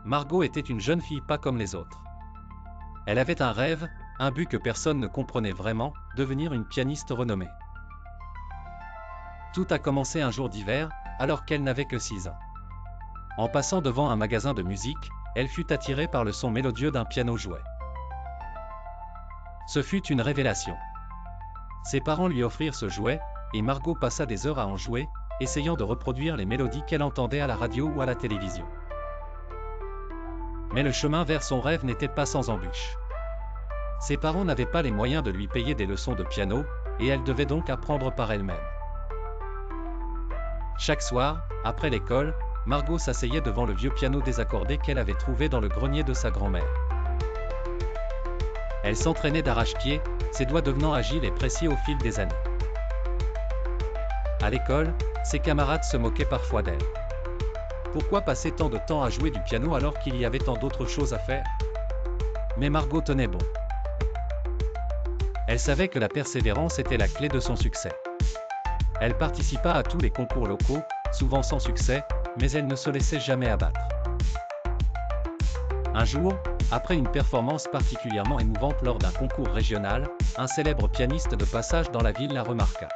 Margot était une jeune fille pas comme les autres. Elle avait un rêve, un but que personne ne comprenait vraiment, devenir une pianiste renommée. Tout a commencé un jour d'hiver, alors qu'elle n'avait que 6 ans. En passant devant un magasin de musique, elle fut attirée par le son mélodieux d'un piano jouet. Ce fut une révélation. Ses parents lui offrirent ce jouet, et Margot passa des heures à en jouer, essayant de reproduire les mélodies qu'elle entendait à la radio ou à la télévision. Mais le chemin vers son rêve n'était pas sans embûches. Ses parents n'avaient pas les moyens de lui payer des leçons de piano, et elle devait donc apprendre par elle-même. Chaque soir, après l'école, Margot s'asseyait devant le vieux piano désaccordé qu'elle avait trouvé dans le grenier de sa grand-mère. Elle s'entraînait d'arrache-pied, ses doigts devenant agiles et précis au fil des années. À l'école, ses camarades se moquaient parfois d'elle. Pourquoi passer tant de temps à jouer du piano alors qu'il y avait tant d'autres choses à faire? Mais Margot tenait bon. Elle savait que la persévérance était la clé de son succès. Elle participa à tous les concours locaux, souvent sans succès, mais elle ne se laissait jamais abattre. Un jour, après une performance particulièrement émouvante lors d'un concours régional, un célèbre pianiste de passage dans la ville la remarqua.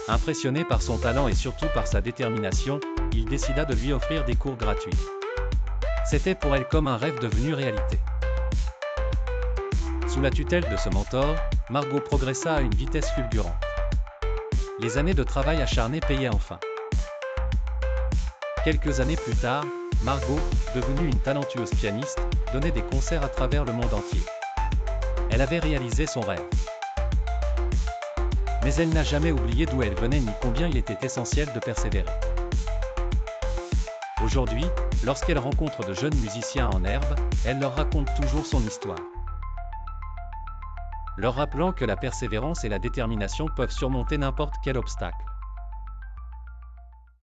Impressionné par son talent et surtout par sa détermination, il décida de lui offrir des cours gratuits. C'était pour elle comme un rêve devenu réalité. Sous la tutelle de ce mentor, Margot progressa à une vitesse fulgurante. Les années de travail acharné payaient enfin. Quelques années plus tard, Margot, devenue une talentueuse pianiste, donnait des concerts à travers le monde entier. Elle avait réalisé son rêve. Mais elle n'a jamais oublié d'où elle venait ni combien il était essentiel de persévérer. Aujourd'hui, lorsqu'elle rencontre de jeunes musiciens en herbe, elle leur raconte toujours son histoire, leur rappelant que la persévérance et la détermination peuvent surmonter n'importe quel obstacle.